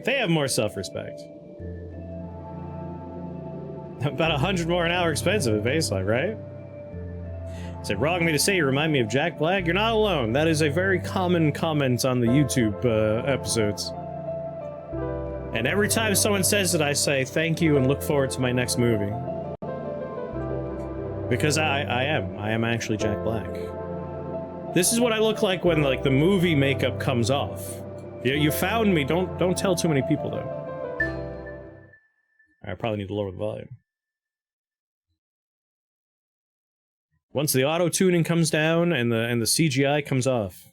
They have more self-respect. About 100 more an hour expensive at baseline, right? Is it wrong of me to say you remind me of Jack Black? You're not alone. That is a very common comment on the YouTube episodes. And every time someone says it, I say thank you and look forward to my next movie. Because I am actually Jack Black. This is what I look like when, like, the movie makeup comes off. You found me. Don't tell too many people, though. I probably need to lower the volume. Once the auto-tuning comes down and the CGI comes off.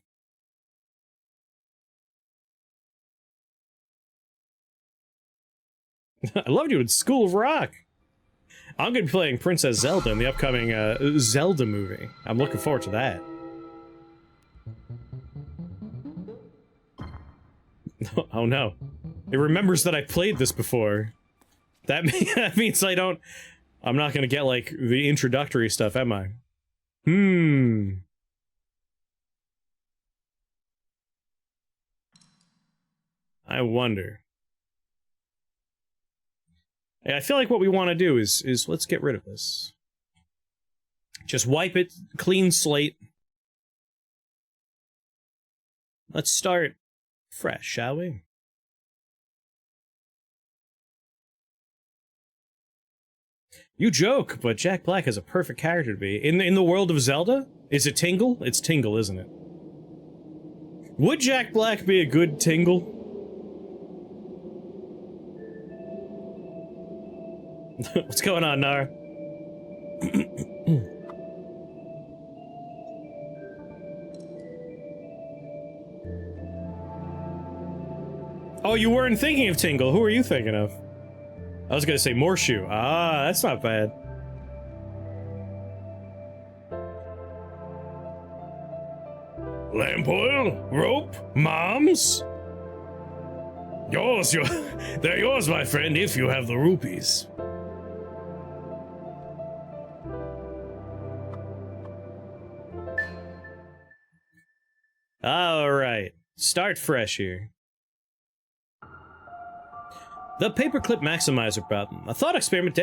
I loved you in School of Rock. I'm gonna be playing Princess Zelda in the upcoming Zelda movie. I'm looking forward to that. Oh no. It remembers that I played this before. That means I'm not gonna get, like, the introductory stuff, am I? I wonder. I feel like what we want to do is let's get rid of this. Just wipe it, clean slate. Let's start fresh, shall we? You joke, but Jack Black is a perfect character to be. In the world of Zelda? Is it Tingle? It's Tingle, isn't it? Would Jack Black be a good Tingle? What's going on, Nar? Oh, you weren't thinking of Tingle. Who are you thinking of? I was gonna say Morshoe. Ah, that's not bad. Lamp oil? Rope? Moms? Yours, they're yours, my friend, if you have the rupees. Alright, start fresh here. The Paperclip Maximizer problem, a thought experiment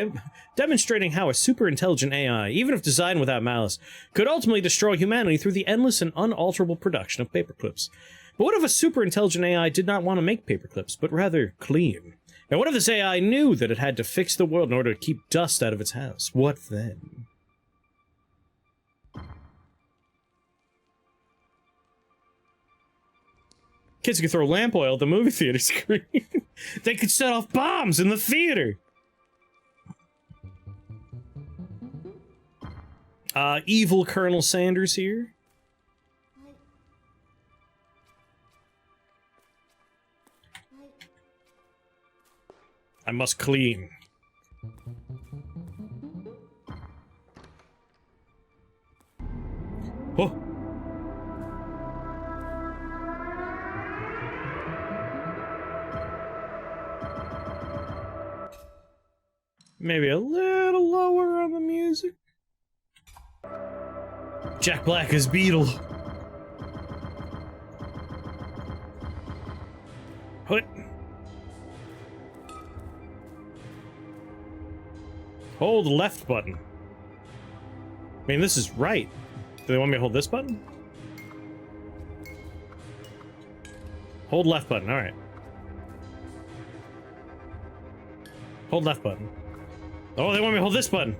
demonstrating how a super-intelligent AI, even if designed without malice, could ultimately destroy humanity through the endless and unalterable production of paperclips. But what if a super-intelligent AI did not want to make paperclips, but rather clean? And what if this AI knew that it had to fix the world in order to keep dust out of its house? What then? Kids could throw lamp oil at the movie theater screen. They could set off bombs in the theater. Evil Colonel Sanders here. I must clean. Oh. Maybe a little lower on the music. Jack Black is Beetle. What? Hold left button. I mean, this is right. Do they want me to hold this button? Hold left button, alright. Hold left button. Oh, they want me to hold this button.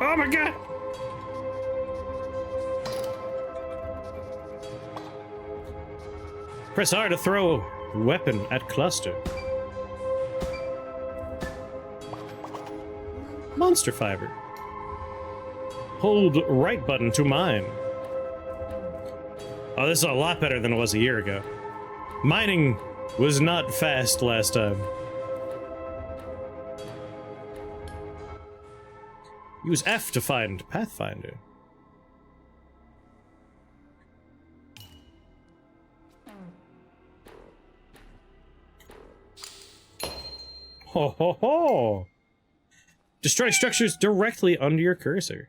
Oh my god! Press R to throw weapon at cluster. Monster fiber. Hold right button to mine. Oh, this is a lot better than it was a year ago. Mining was not fast last time. Use F to find Pathfinder. Ho ho ho! Destroy structures directly under your cursor.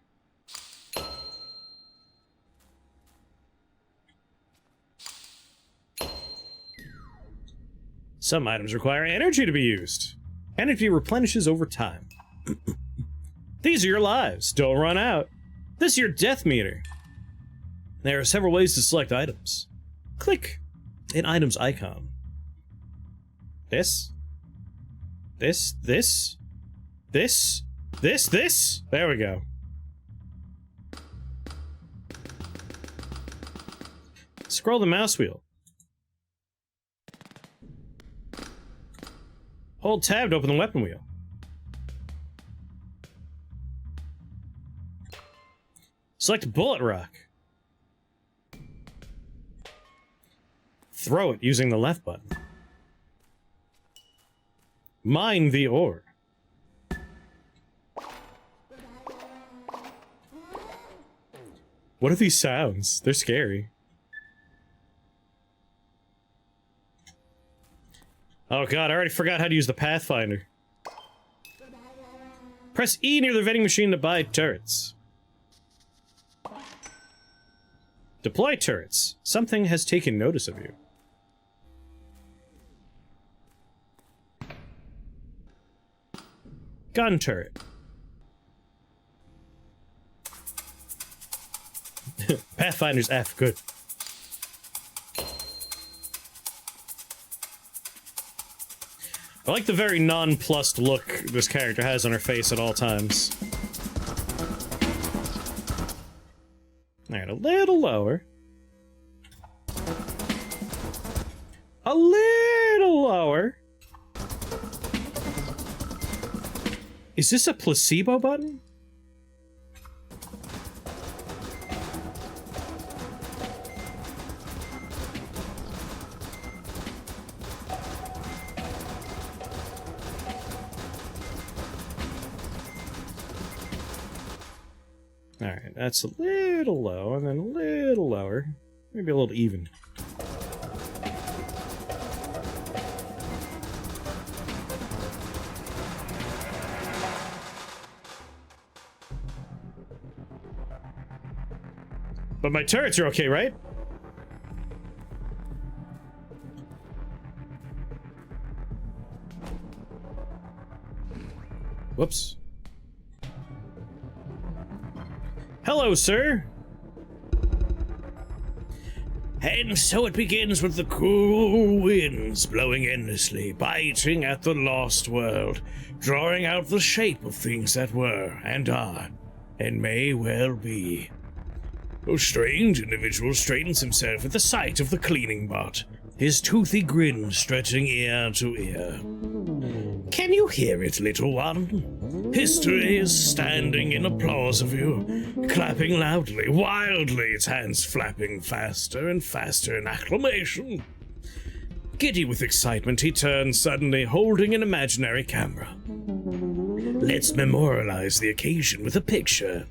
Some items require energy to be used. Energy replenishes over time. These are your lives. Don't run out. This is your death meter. There are several ways to select items. Click an item's icon. This. There we go. Scroll the mouse wheel. Hold tab to open the weapon wheel. Select bullet rock. Throw it using the left button. Mine the ore. What are these sounds? They're scary. Oh god, I already forgot how to use the Pathfinder. Press E near the vending machine to buy turrets. Deploy turrets. Something has taken notice of you. Gun turret. Pathfinder's F, good. I like the very nonplussed look this character has on her face at all times. Alright, a little lower. A little lower. Is this a placebo button? Alright, that's a little low, and then a little lower. Maybe a little even. But my turrets are okay, right? Whoops. Hello, sir. And so it begins with the cool winds blowing endlessly, biting at the lost world, drawing out the shape of things that were, and are, and may well be. A strange individual straightens himself at the sight of the cleaning bot, his toothy grin stretching ear to ear. Can you hear it, little one? History is standing in applause of you, clapping loudly, wildly, its hands flapping faster and faster in acclamation. Giddy with excitement, he turns suddenly, holding an imaginary camera. Let's memorialize the occasion with a picture.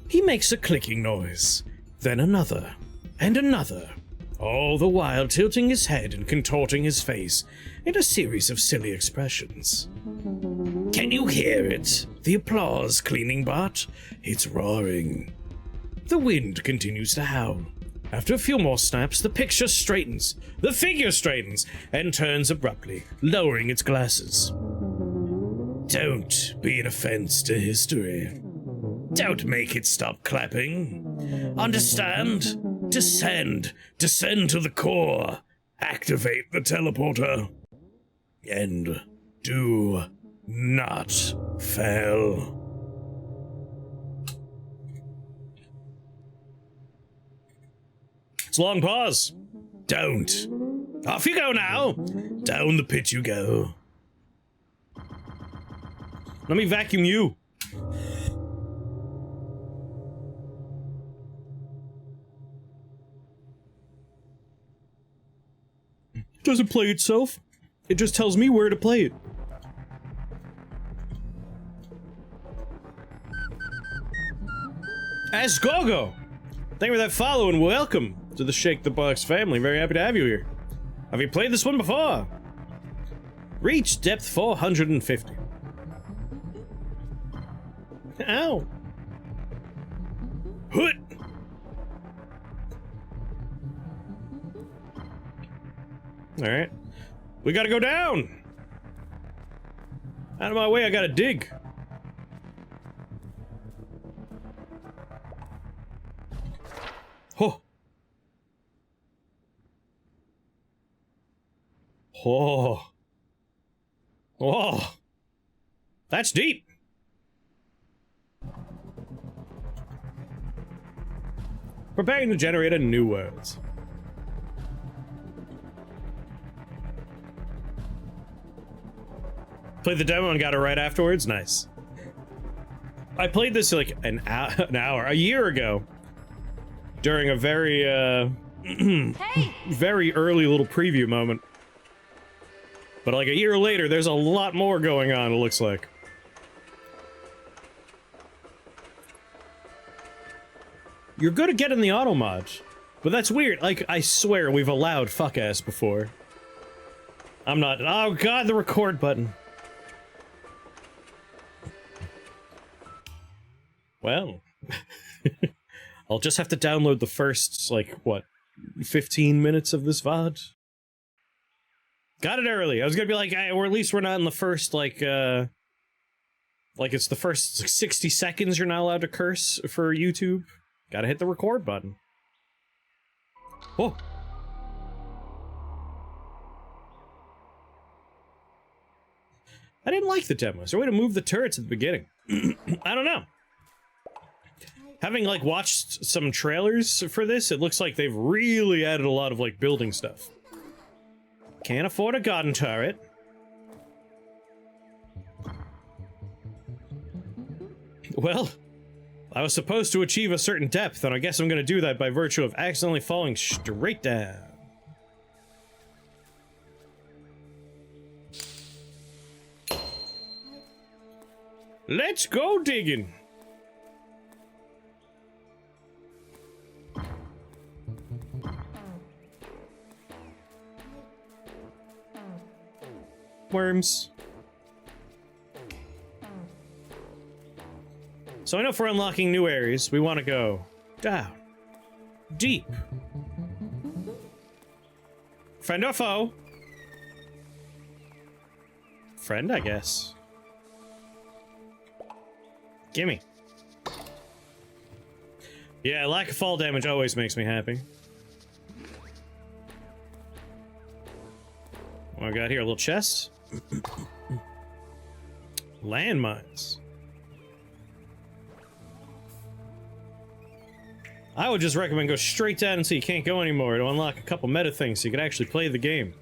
He makes a clicking noise, then another, and another, all the while tilting his head and contorting his face in a series of silly expressions. Can you hear it? The applause, cleaning bot? It's roaring. The wind continues to howl. After a few more snaps, the picture straightens, the figure straightens, and turns abruptly, lowering its glasses. Don't be an offense to history. Don't make it stop clapping. Understand? Descend to the core. Activate the teleporter. And do not fail. It's a long pause. Don't. Off you go now. Down the pit you go. Let me vacuum you. It doesn't play itself. It just tells me where to play it. Ask Gogo! Thank you for that follow and welcome to the Shake the Box family. Very happy to have you here. Have you played this one before? Reach depth 450. Ow! Hoot! Alright. We gotta go down! Out of my way, I gotta dig. Oh! Oh! Oh! That's deep! Preparing to generate a new world. Played the demo and got it right afterwards? Nice. I played this like an hour, a year ago. During a very, very early little preview moment. But like a year later, there's a lot more going on, it looks like. You're good at getting the auto mod, but that's weird. Like, I swear we've allowed fuck-ass before. I'm not- oh god, the record button. Well. I'll just have to download the first, like, what, 15 minutes of this VOD? Got it early. I was gonna be like, or at least we're not in the first, like it's the first 60 seconds you're not allowed to curse for YouTube. Gotta hit the record button. Oh! I didn't like the demo. Is there a way to move the turrets at the beginning? I don't know. Having, like, watched some trailers for this, it looks like they've really added a lot of, like, building stuff. Can't afford a garden turret. Well, I was supposed to achieve a certain depth, and I guess I'm gonna do that by virtue of accidentally falling straight down. Let's go digging! Worms. So I know for unlocking new areas, we want to go down, deep. Friend or foe? Friend, I guess. Gimme. Yeah, lack of fall damage always makes me happy. What I got here? A little chest? Landmines. I would just recommend go straight down until you can't go anymore to unlock a couple meta things so you can actually play the game.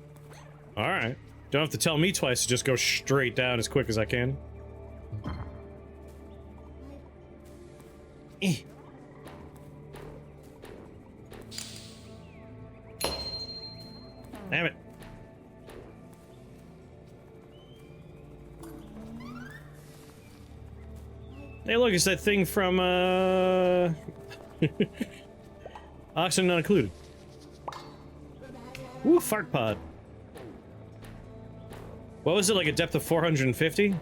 Alright. Don't have to tell me twice to just go straight down as quick as I can. Eh. Damn it. Hey, look, it's that thing from, Oxygen not included. Ooh, fart pod. What was it, like a depth of 450?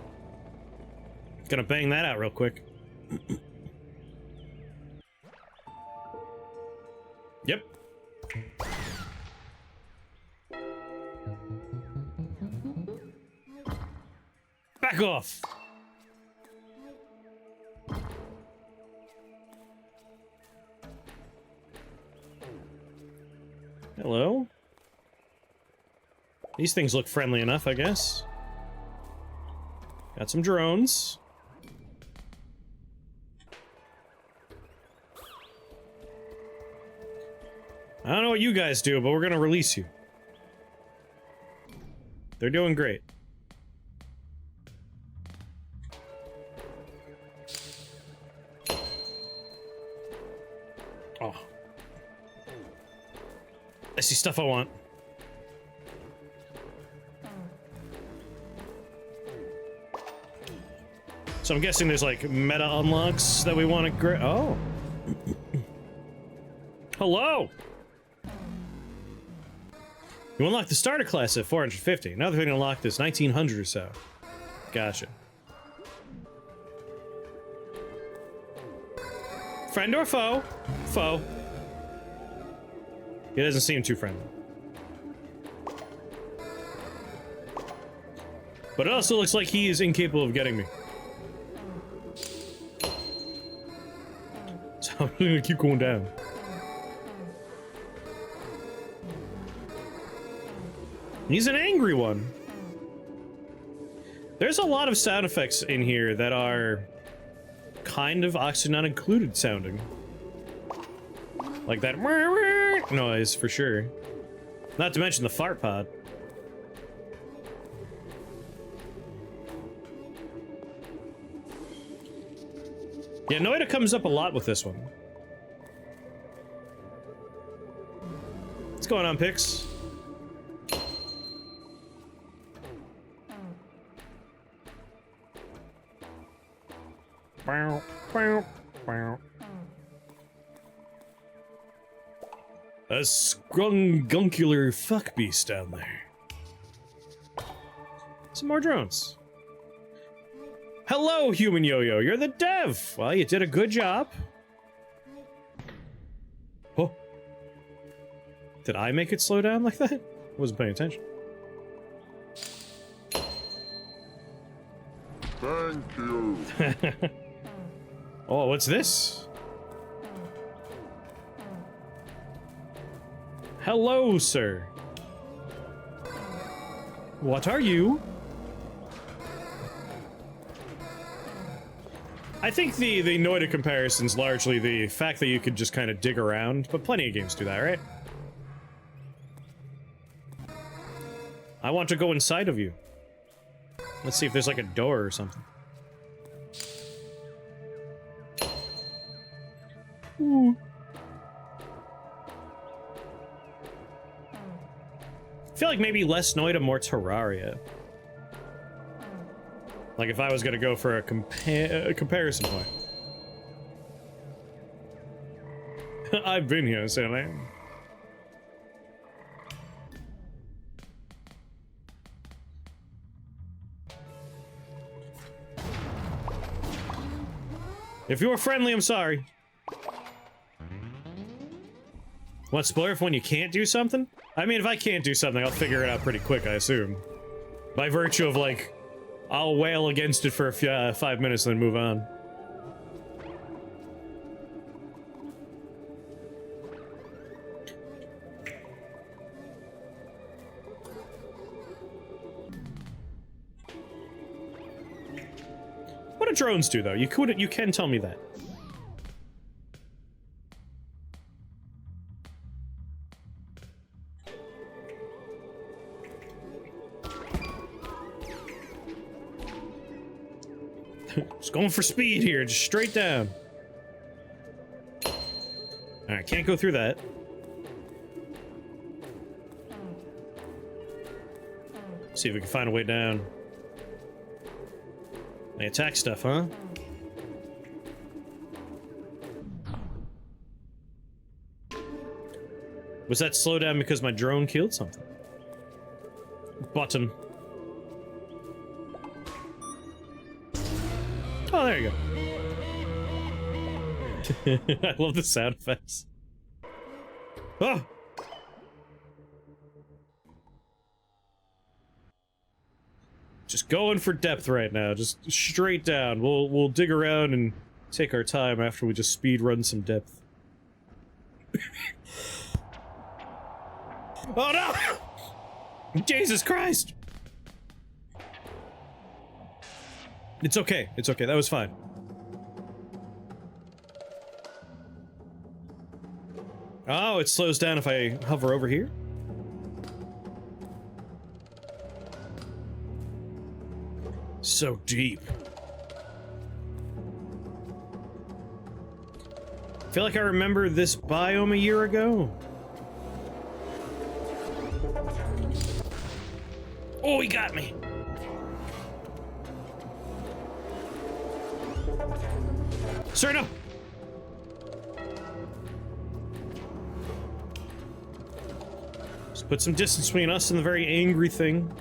Gonna bang that out real quick. Yep. Back off! Hello? These things look friendly enough, I guess. Got some drones. I don't know what you guys do, but we're gonna release you. They're doing great. Oh. I see stuff I want. So I'm guessing there's like meta unlocks that we want to grab. Oh. Hello! You unlock the starter class at 450. Now they're going to unlock this 1900 or so. Gotcha. Friend or foe? Foe. He doesn't seem too friendly. But it also looks like he is incapable of getting me. So I'm gonna keep going down. He's an angry one. There's a lot of sound effects in here that are kind of Oxygen Not Included sounding. Like that noise, for sure. Not to mention the fart pod. Yeah, Noita comes up a lot with this one. What's going on, Pix? Bow, bow, bow. A scrunguncular fuck beast down there. Some more drones. Hello, human yo-yo. You're the dev. Well, you did a good job. Oh. Did I make it slow down like that? I wasn't paying attention. Thank you. Oh, what's this? Hello, sir. What are you? I think the Noita comparison's largely the fact that you could just kind of dig around, but plenty of games do that, right? I want to go inside of you. Let's see if there's like a door or something. Ooh. I feel like maybe less Noita, more Terraria. Like if I was gonna go for a comparison point. I've been here, Sally. If you were friendly, I'm sorry. Want to spoiler for when you can't do something? I mean, if I can't do something, I'll figure it out pretty quick, I assume. By virtue of, like, I'll wail against it for 5 minutes and then move on. What do drones do, though? You can tell me that. Just going for speed here, just straight down. Alright, can't go through that. See if we can find a way down. They attack stuff, huh? Was that slowdown because my drone killed something? Button. Oh, there you go. I love the sound effects. Oh! Just going for depth right now, just straight down. We'll dig around and take our time after we just speed run some depth. Oh no! Jesus Christ! It's okay, that was fine. Oh, it slows down if I hover over here? So deep. I feel like I remember this biome a year ago. Oh, he got me. Sir, no. Just put some distance between us and the very angry thing.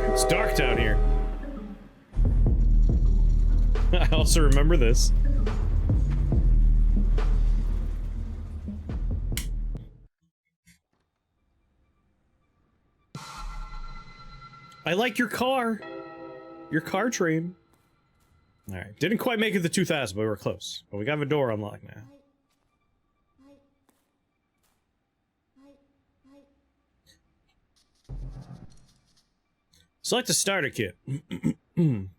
It's dark down here. I also remember this. I like your car. Your car train. Alright, didn't quite make it to 2000, but we were close. But we got the door unlocked now. Select a starter kit.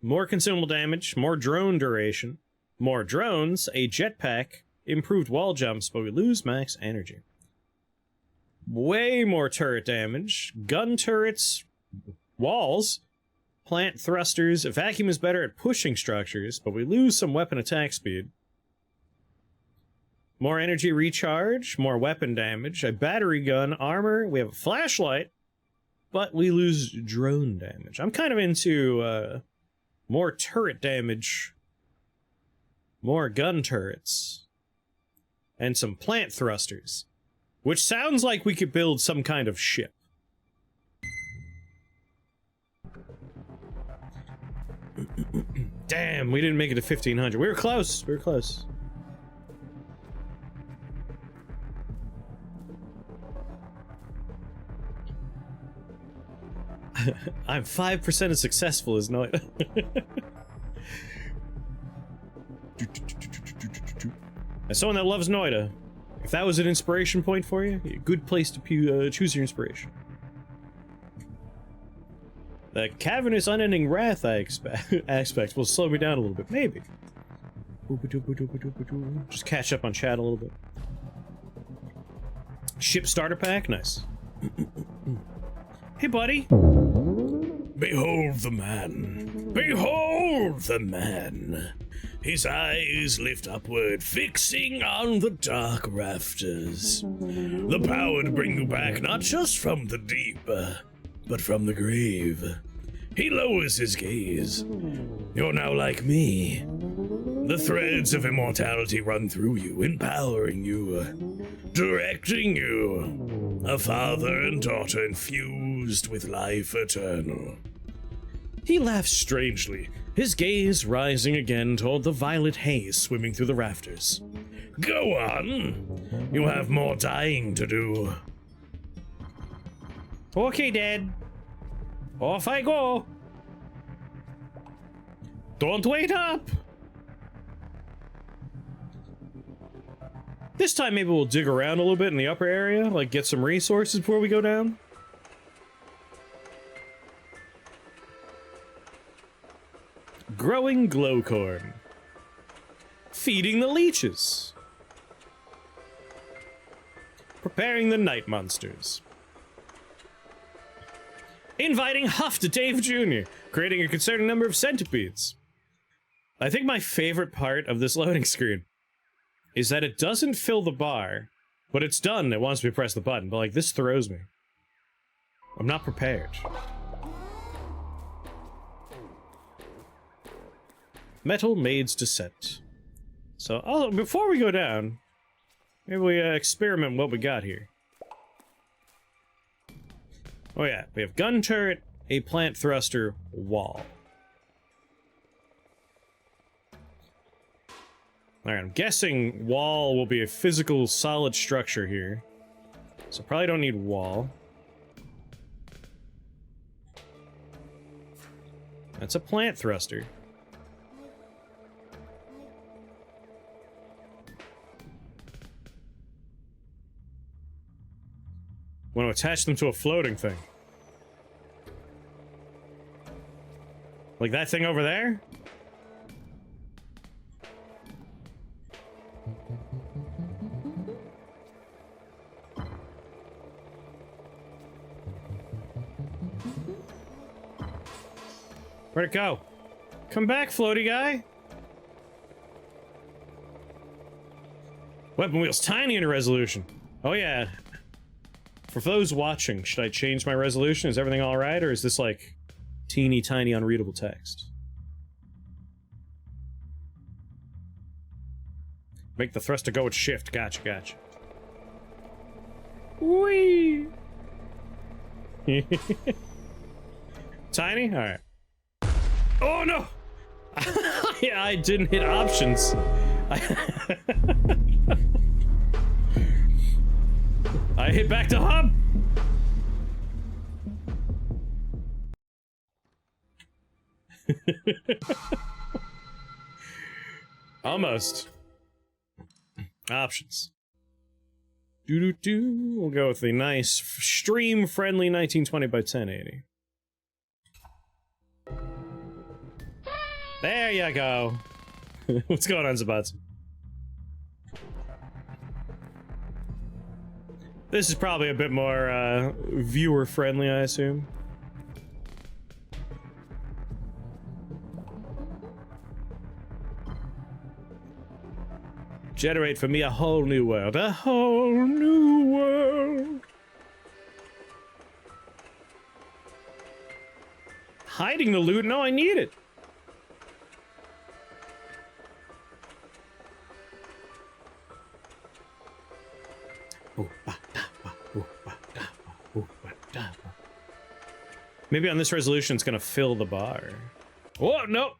More consumable damage, more drone duration, more drones, a jetpack, improved wall jumps, but we lose max energy. Way more turret damage, gun turrets, walls, plant thrusters, vacuum is better at pushing structures, but we lose some weapon attack speed. More energy recharge, more weapon damage, a battery gun, armor, we have a flashlight, but we lose drone damage. I'm kind of into, more turret damage, more gun turrets, and some plant thrusters, which sounds like we could build some kind of ship. Damn, we didn't make it to 1500. We were close. We were close. I'm 5% as successful as Noita. As someone that loves Noita, if that was an inspiration point for you, a good place to choose your inspiration. The cavernous unending wrath aspect will slow me down a little bit, maybe. Just catch up on chat a little bit. Ship starter pack, nice. Hey, buddy. Behold the man. Behold the man. His eyes lift upward, fixing on the dark rafters. The power to bring you back not just from the deep, but from the grave. He lowers his gaze. You're now like me. The threads of immortality run through you, empowering you, directing you. A father and daughter infused with life eternal. He laughs strangely, his gaze rising again toward the violet haze swimming through the rafters. Go on. You have more dying to do. Okay, Dad. Off I go. Don't wait up. This time maybe we'll dig around a little bit in the upper area, like get some resources before we go down. Growing glowcorn. Feeding the leeches. Preparing the night monsters. Inviting Huff to Dave Jr., creating a concerning number of centipedes. I think my favorite part of this loading screen is that it doesn't fill the bar, but it's done. It wants me to press the button, but like this throws me. I'm not prepared. Metal Maid's Descent. So, before we go down, maybe we experiment what we got here. Oh yeah, we have gun turret, a plant thruster, wall. Alright, I'm guessing wall will be a physical solid structure here. So probably don't need wall. That's a plant thruster. Want to attach them to a floating thing. Like that thing over there? Where'd it go? Come back, floaty guy! Weapon wheel's tiny in resolution. Oh yeah. For those watching, should I change my resolution? Is everything alright, or is this like teeny tiny unreadable text? Make the thruster go with shift. Gotcha, gotcha. Whee! Tiny? Alright. Oh no! Yeah, I didn't hit options. I hit back to hub. Almost. Options. Doo-doo-doo. We'll go with the nice, stream-friendly 1920 by 1080. There you go. What's going on, Zabats? This is probably a bit more, viewer-friendly, I assume. Generate for me a whole new world. A whole new world. Hiding the loot? No, I need it. Maybe on this resolution it's gonna fill the bar. Oh, no!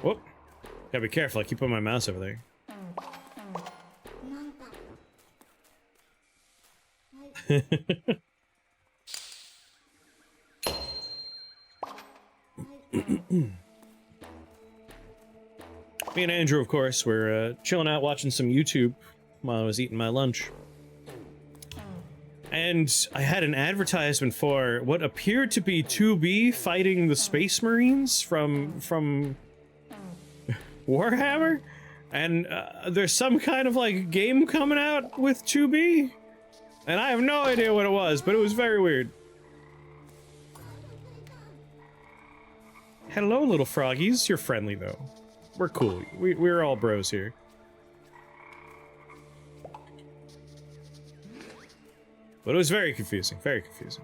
Whoop. Gotta be careful, I keep putting my mouse over there. Me and Andrew, of course, were chilling out watching some YouTube while I was eating my lunch. And I had an advertisement for what appeared to be 2B fighting the Space Marines from Warhammer, and there's some kind of like game coming out with 2B, and I have no idea what it was, but it was very weird. Hello, little froggies. You're friendly though. We're cool. We're all bros here. But it was very confusing. Very confusing.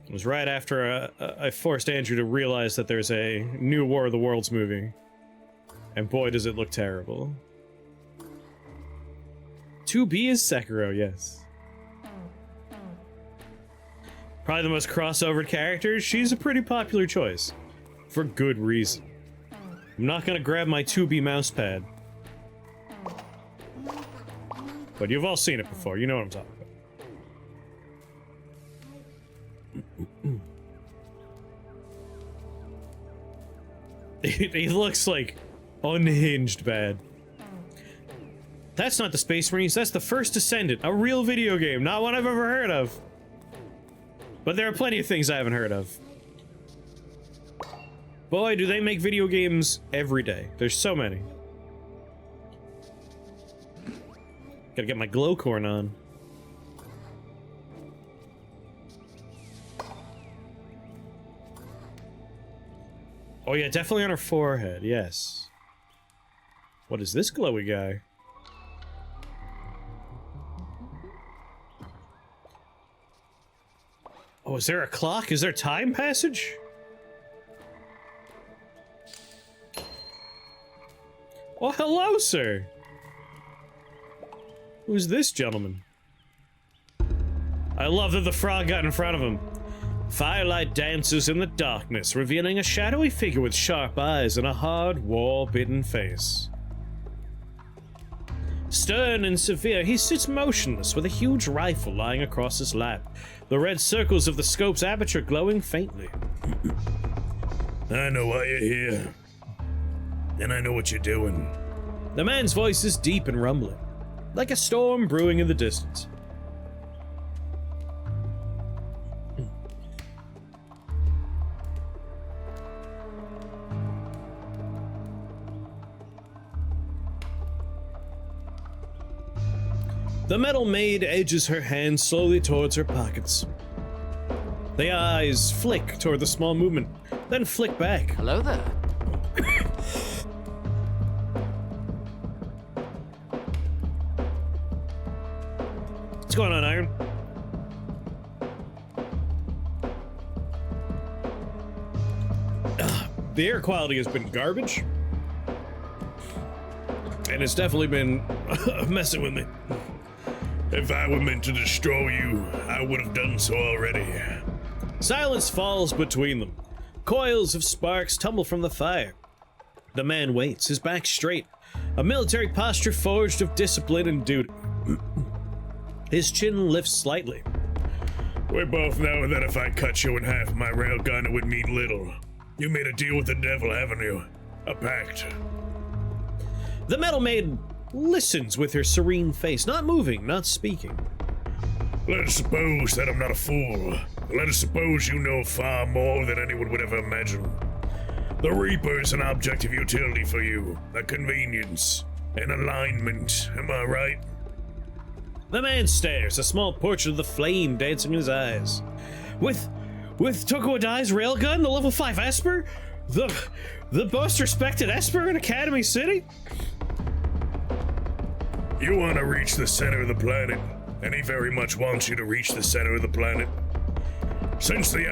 It was right after I forced Andrew to realize that there's a new War of the Worlds movie. And boy, does it look terrible. 2B is Sekiro, yes. Probably the most crossover character. She's a pretty popular choice. For good reason. I'm not gonna grab my 2B mousepad. But you've all seen it before, you know what I'm talking about. He looks like unhinged bad. That's not the Space Marines, that's the First Descendant, a real video game, not one I've ever heard of. But there are plenty of things I haven't heard of. Boy, do they make video games every day. There's so many. Gotta get my glowcorn on. Oh yeah, definitely on her forehead, yes. What is this glowy guy? Oh, is there a clock? Is there time passage? Oh, hello, sir. Who's this gentleman? I love that the frog got in front of him. Firelight dances in the darkness, revealing a shadowy figure with sharp eyes and a hard, war-bitten face. Stern and severe, he sits motionless with a huge rifle lying across his lap, the red circles of the scope's aperture glowing faintly. I know why you're here. And I know what you're doing. The man's voice is deep and rumbling, like a storm brewing in the distance. The metal maid edges her hands slowly towards her pockets. The eyes flick toward the small movement, then flick back. Hello there. What's going on, Iron? The air quality has been garbage. And it's definitely been messing with me. If I were meant to destroy you, I would have done so already. Silence falls between them. Coils of sparks tumble from the fire. The man waits, his back straight, a military posture forged of discipline and duty. His chin lifts slightly. We both know that if I cut you in half with my railgun, it would mean little. You made a deal with the devil, haven't you? A pact. The metal maid listens with her serene face, not moving, not speaking. Let us suppose that I'm not a fool. Let us suppose you know far more than anyone would ever imagine. The Reaper is an object of utility for you, a convenience, an alignment, am I right? The man stares, a small portrait of the flame dancing in his eyes. With Tokuadai's railgun, the level 5 Esper? The most respected Esper in Academy City? You want to reach the center of the planet, and he very much wants you to reach the center of the planet. Since the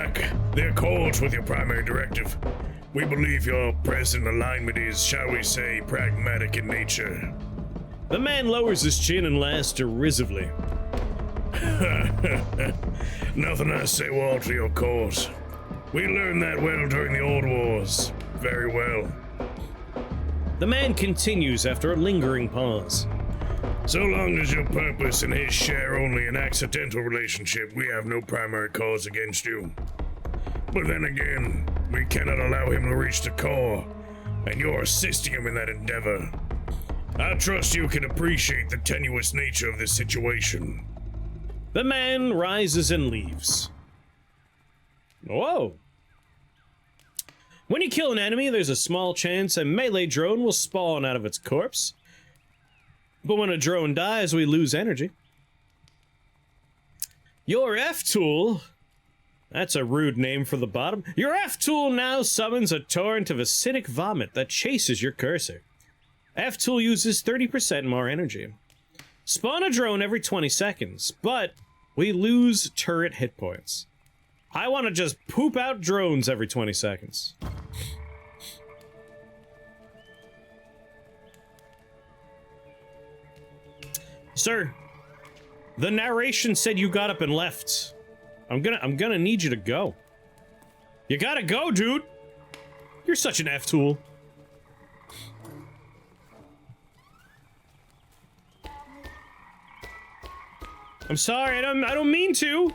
accords with your primary directive, we believe your present alignment is, shall we say, pragmatic in nature. The man lowers his chin and laughs derisively. Nothing I say will alter your course. We learned that well during the old wars. Very well. The man continues after a lingering pause. So long as your purpose and his share only an accidental relationship, we have no primary cause against you. But then again, we cannot allow him to reach the core, and you're assisting him in that endeavor. I trust you can appreciate the tenuous nature of this situation. The man rises and leaves. Whoa. When you kill an enemy, there's a small chance a melee drone will spawn out of its corpse. But when a drone dies, we lose energy. Your F-tool... That's a rude name for the bottom. Your F-tool now summons a torrent of acidic vomit that chases your cursor. F-tool uses 30% more energy. Spawn a drone every 20 seconds, but we lose turret hit points. I want to just poop out drones every 20 seconds. Sir, the narration said you got up and left. I'm gonna need you to go. You gotta go, dude. You're such an F-tool. I'm sorry, I don't mean to.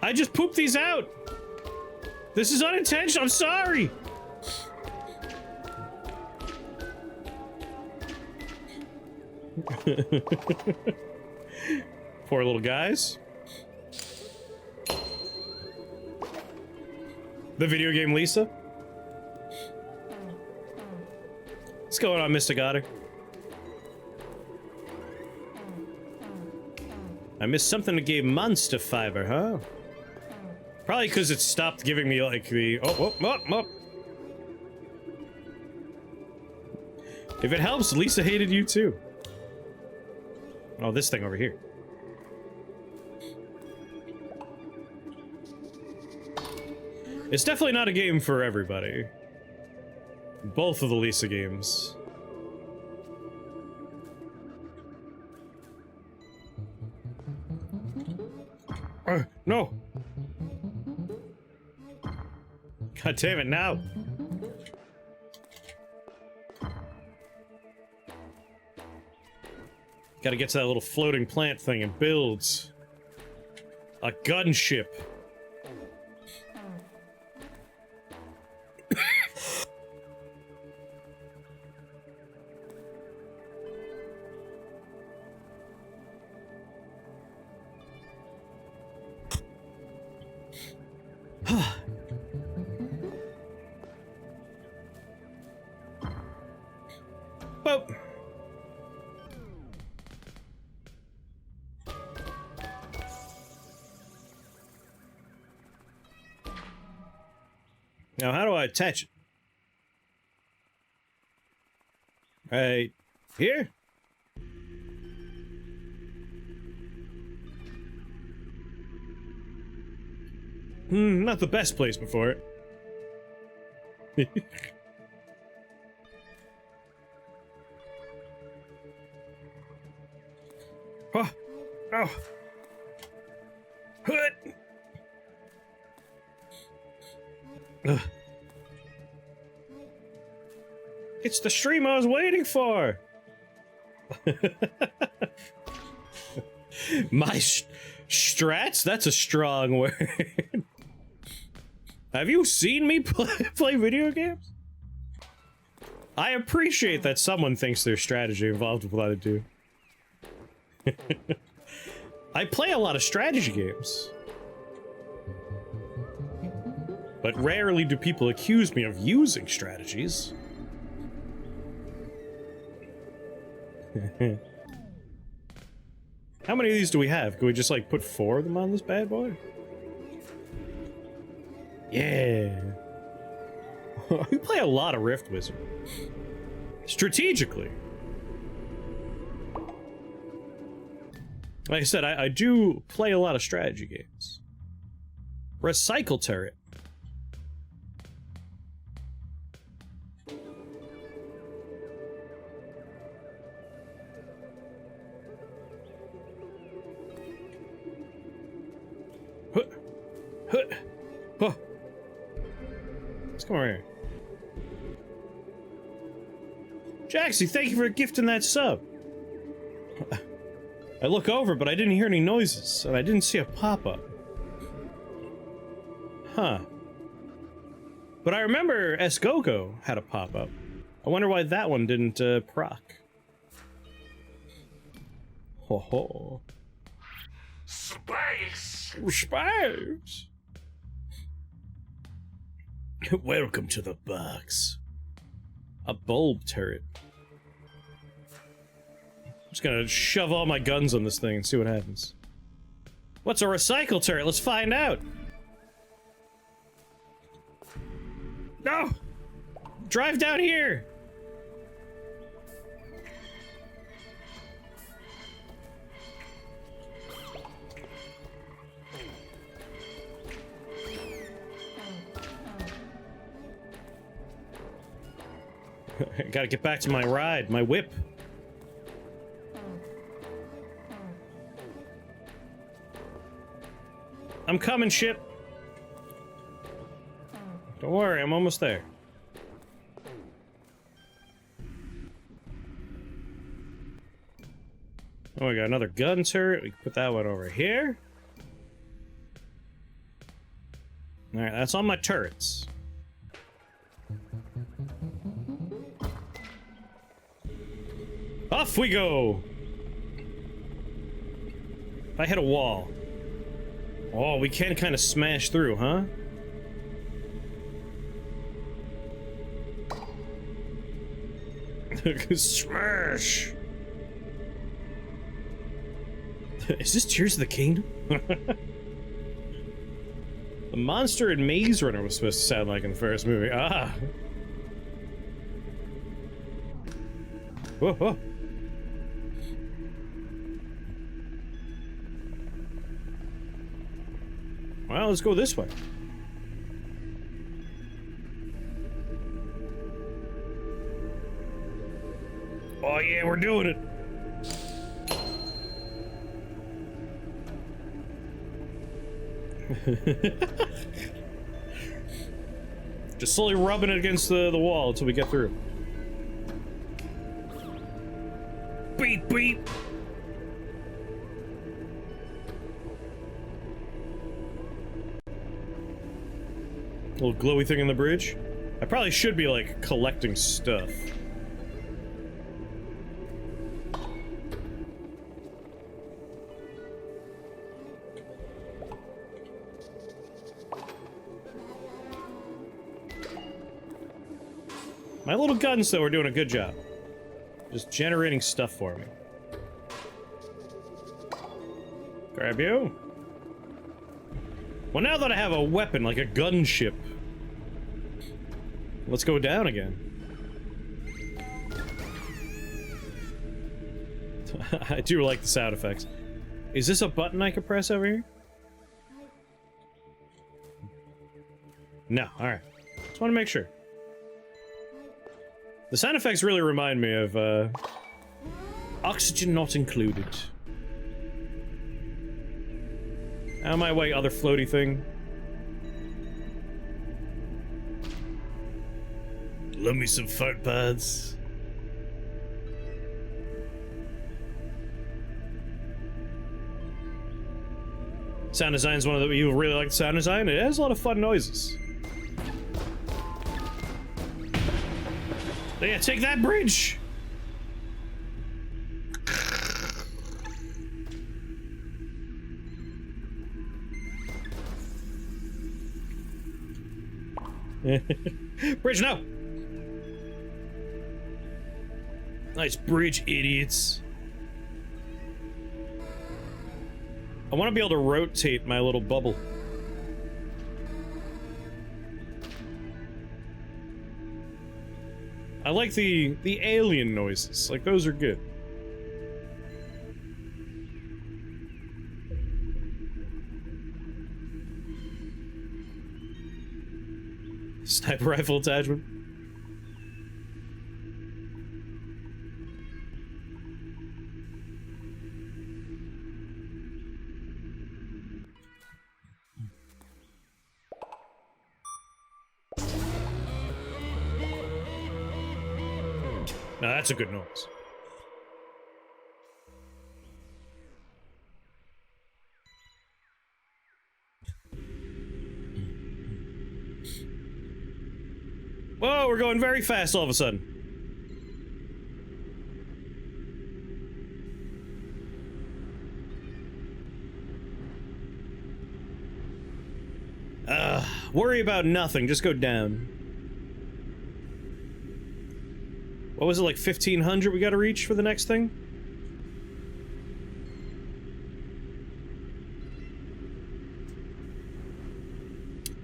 I just pooped these out. This is unintentional, I'm sorry. Poor little guys. The video game Lisa. What's going on, Mr. Goddard? I missed something that gave monster fiber, huh? Probably because it stopped giving me, like, the... Oh. If it helps, Lisa hated you, too. Oh, this thing over here. It's definitely not a game for everybody. Both of the Lisa games. No! God damn it, now! Gotta get to that little floating plant thing and build a gunship. Boop. Now, how do I attach it? Right here? Not the best placement for it. Oh, oh. Hut. It's the stream I was waiting for. My strats? That's a strong word. Have you seen me play video games? I appreciate that someone thinks there's strategy involved with what I do. I play a lot of strategy games. But rarely do people accuse me of using strategies. How many of these do we have? Can we just, like, put 4 of them on this bad boy? Yeah. We play a lot of Rift Wizard. Strategically. Like I said, I do play a lot of strategy games. Recycle turret. Let's come over here. Jaxie, thank you for gifting that sub. I look over, but I didn't hear any noises, and I didn't see a pop-up. Huh. But I remember Esgogo had a pop-up. I wonder why that one didn't, proc. Ho ho. Space! Space! Welcome to the box. A bulb turret. I'm just gonna shove all my guns on this thing and see what happens. What's a recycle turret? Let's find out! No! Drive down here! I gotta get back to my ride, my whip. I'm coming, ship. Don't worry, I'm almost there. Oh, we got another gun turret. We can put that one over here. Alright, that's on my turrets. Off we go! If I hit a wall. Oh, we can kind of smash through, huh? Smash! Is this Tears of the Kingdom? The monster in Maze Runner was supposed to sound like in the first movie. Ah! Whoa, whoa. Well, let's go this way. Oh yeah, we're doing it. Just slowly rubbing it against the wall until we get through. Beep, beep. Little glowy thing in the bridge. I probably should be, like, collecting stuff. My little guns, though, are doing a good job. Just generating stuff for me. Grab you. Well, now that I have a weapon, like a gunship, let's go down again. I do like the sound effects. Is this a button I can press over here? No, alright. Just want to make sure. The sound effects really remind me of, oxygen not included. Out of my way, other floaty thing. Love me some fart pads. Sound design is one of the... You really like the sound design? It has a lot of fun noises. Yeah, take that bridge! Bridge, no! Nice bridge, idiots. I want to be able to rotate my little bubble. I like the alien noises. Like, those are good. Sniper rifle attachment. Now that's a good noise. Whoa, we're going very fast all of a sudden. Worry about nothing, just go down. What was it, like 1500 we gotta reach for the next thing?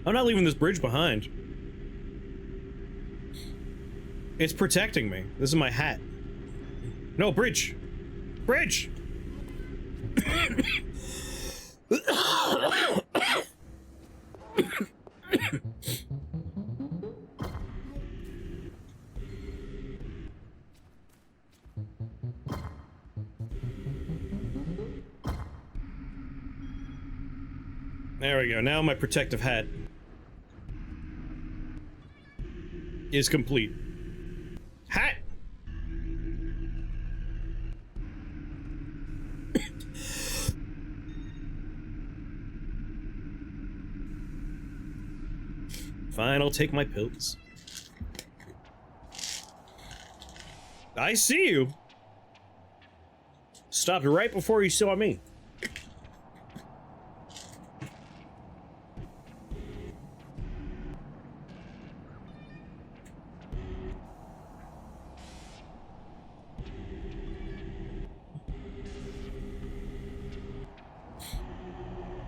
I'm not leaving this bridge behind. It's protecting me. This is my hat. No, bridge! Bridge! There we go. Now my protective hat is complete. Hat! Fine, I'll take my pills. I see you! Stopped right before you saw me.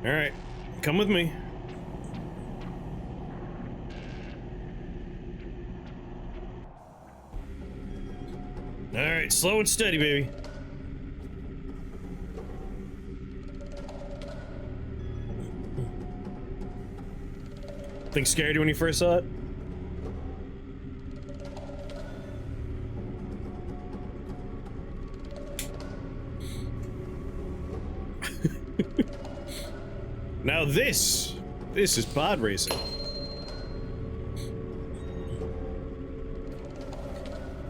Alright, come with me. Alright, slow and steady, baby. Thing scared you when you first saw it? Now this is pod racing.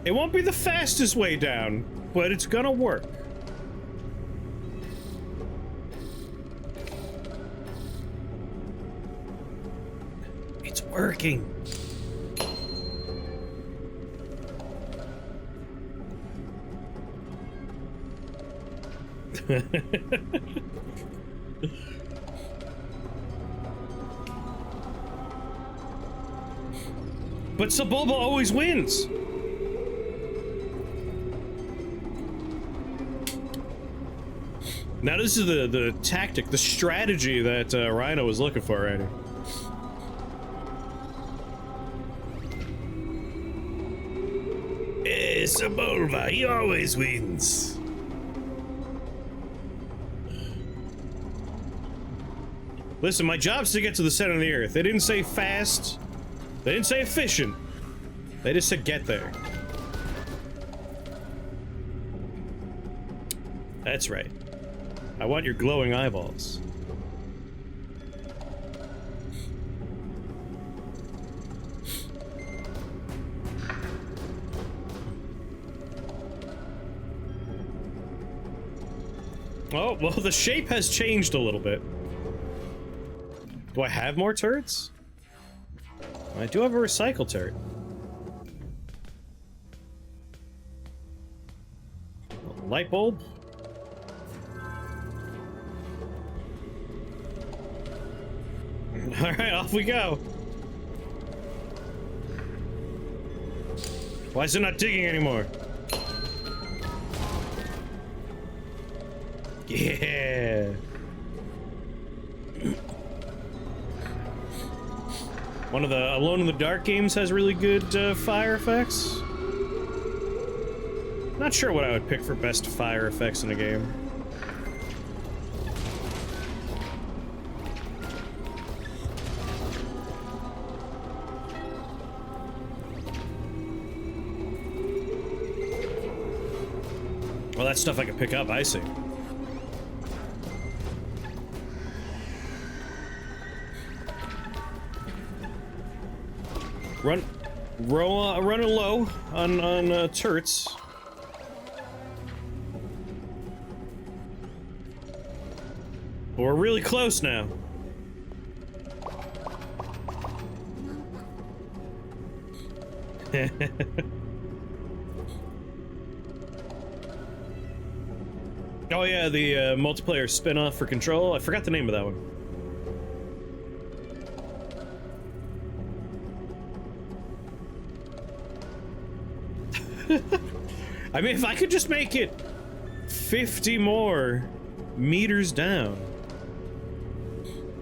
It won't be the fastest way down, but it's gonna work. It's working. But Sebulba always wins. Now this is the tactic, the strategy that Rhino was looking for right here. Sebulba, he always wins. Listen, my job's to get to the center of the earth. They didn't say fast. They didn't say efficient. They just said get there. That's right. I want your glowing eyeballs. Oh, well, the shape has changed a little bit. Do I have more turrets? I do have a recycle turret. Light bulb? Alright, off we go. Why is it not digging anymore? Yeah. One of the Alone in the Dark games has really good fire effects. Not sure what I would pick for best fire effects in a game. Well, that's stuff I can pick up, I see. Running low on turrets. But we're really close now. Oh yeah, the multiplayer spin-off for Control. I forgot the name of that one. I mean, if I could just make it 50 more meters down.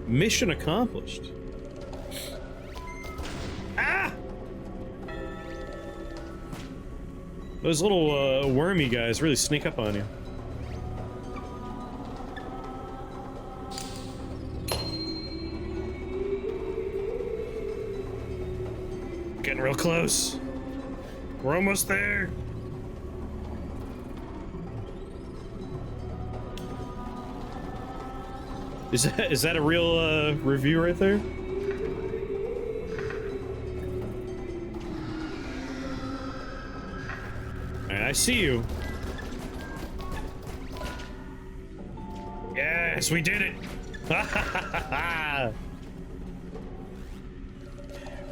Mission accomplished. Ah! Those little wormy guys really sneak up on you. Getting real close. We're almost there. Is that a real review right there? Alright, I see you. Yes, we did it!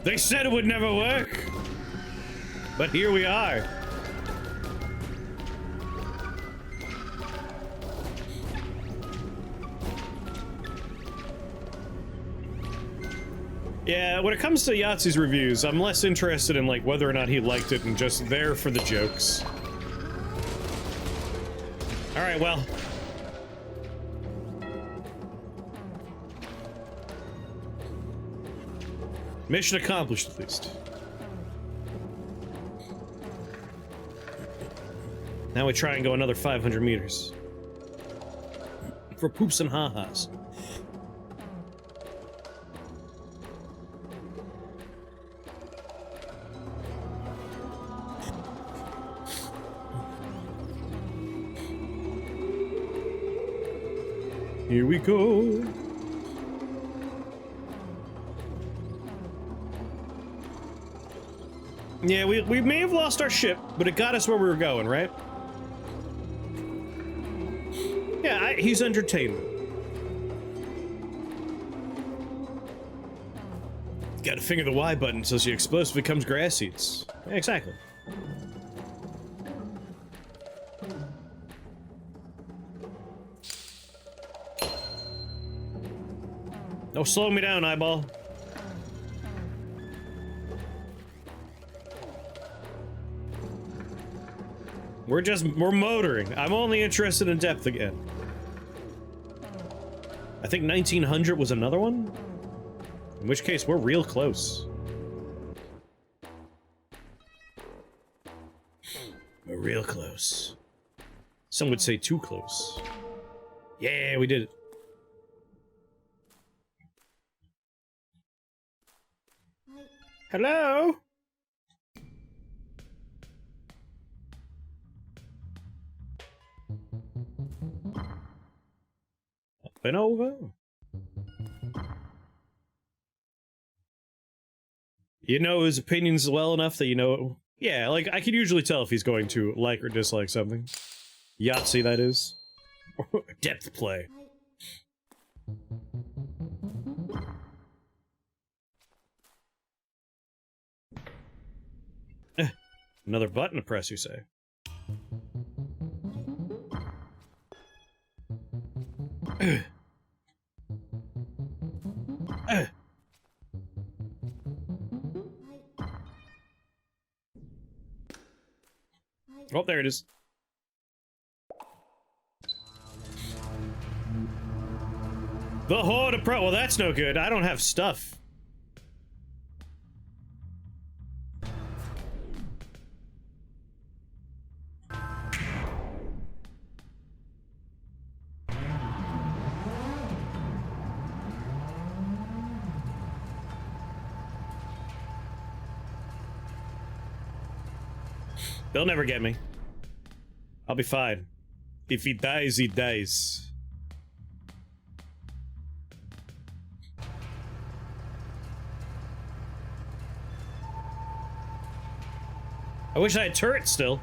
They said it would never work, but here we are. Yeah, when it comes to Yahtzee's reviews, I'm less interested in, like, whether or not he liked it and just there for the jokes. Alright, well. Mission accomplished, at least. Now we try and go another 500 meters. For poops and ha-has. Here we go. Yeah, we may have lost our ship, but it got us where we were going, right? Yeah, he's entertainment. Gotta finger the Y button so the explosive becomes grass seeds. Yeah, exactly. Don't slow me down, eyeball. We're motoring. I'm only interested in depth again. I think 1900 was another one? In which case, we're real close. We're real close. Some would say too close. Yeah, we did it. Hello? Spin over. You know his opinions well enough that you know... Yeah, like, I can usually tell if he's going to like or dislike something. Yahtzee, that is. Depth play. Another button to press, you say? Oh, there it is. The Horde of Pro. Well, that's no good. I don't have stuff. They'll never get me. I'll be fine. If he dies, he dies. I wish I had turrets still.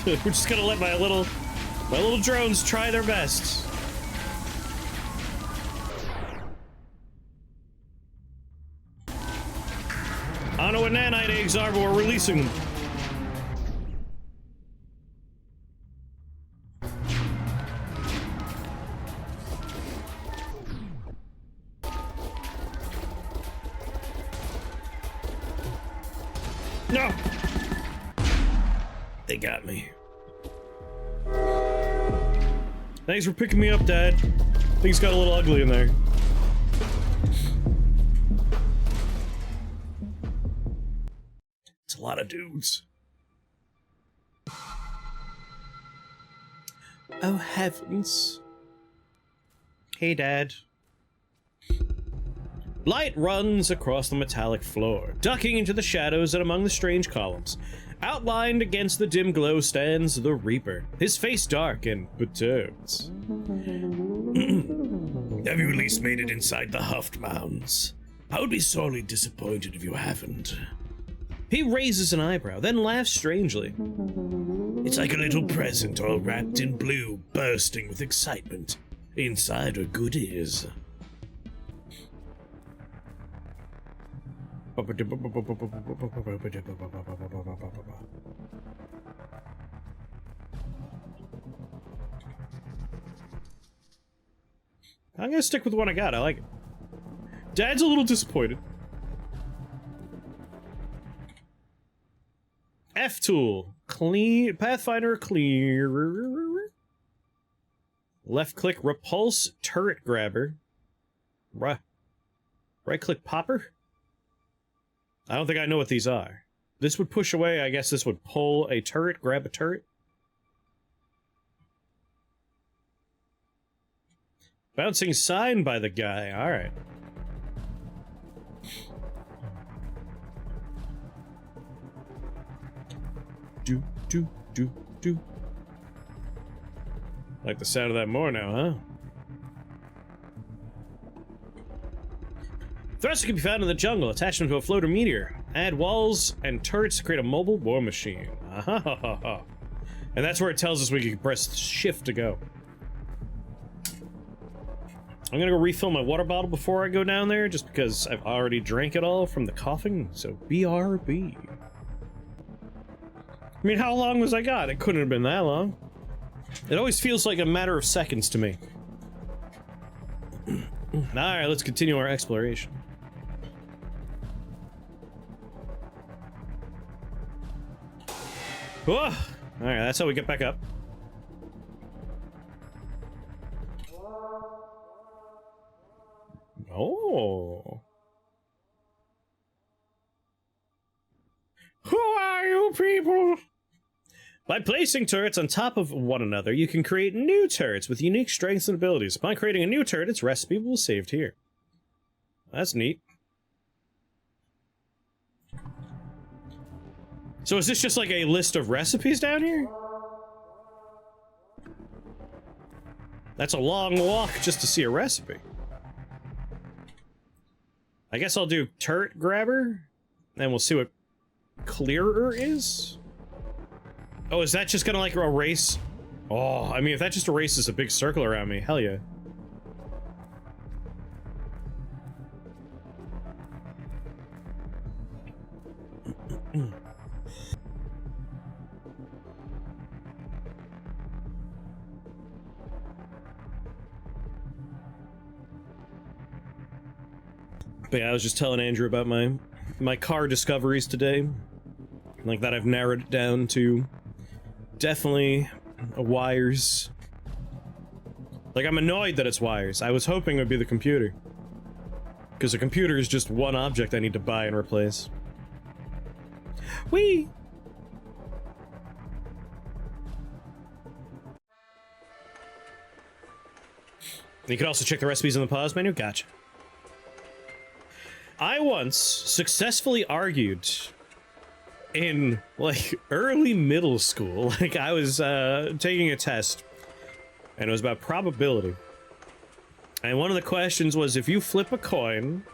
We're just gonna let my little drones try their best. I don't know what nanite eggs are, but we're releasing them. No! They got me. Thanks for picking me up, Dad. Things got a little ugly in there. It's a lot of dudes. Oh heavens. Hey, Dad. Light runs across the metallic floor, ducking into the shadows and among the strange columns. Outlined against the dim glow stands the Reaper, his face dark and perturbed. Have you at least made it inside the Huft Mounds? I would be sorely disappointed if you haven't. He raises an eyebrow, then laughs strangely. It's like a little present all wrapped in blue, bursting with excitement. Inside are goodies. I'm gonna stick with the one I got. I like it. Dad's a little disappointed. F tool. Clean. Pathfinder clear. Left click repulse turret grabber. Right click popper? I don't think I know what these are. This would push away, I guess this would pull a turret, grab a turret. Bouncing sign by the guy, alright. Do. Like the sound of that more now, huh? Thruster can be found in the jungle, attach them to a floater meteor. Add walls and turrets to create a mobile war machine. And that's where it tells us we can press shift to go. I'm gonna go refill my water bottle before I go down there, just because I've already drank it all from the coughing, so BRB. I mean, how long was I got? It couldn't have been that long. It always feels like a matter of seconds to me. Alright, let's continue our exploration. Whoa! Alright, that's how we get back up. Oh. Who are you people? By placing turrets on top of one another, you can create new turrets with unique strengths and abilities. Upon creating a new turret, its recipe will be saved here. That's neat. So is this just like a list of recipes down here? That's a long walk just to see a recipe. I guess I'll do turret grabber, and we'll see what clearer is. Oh, is that just gonna like erase? Oh, I mean, if that just erases a big circle around me, hell yeah. But yeah, I was just telling Andrew about my car discoveries today. Like that I've narrowed it down to definitely wires. Like I'm annoyed that it's wires. I was hoping it would be the computer. Because the computer is just one object I need to buy and replace. Whee! You can also check the recipes in the pause menu. Gotcha. I once successfully argued in, like, early middle school. Like, I was taking a test, and it was about probability. And one of the questions was, if you flip a coin, and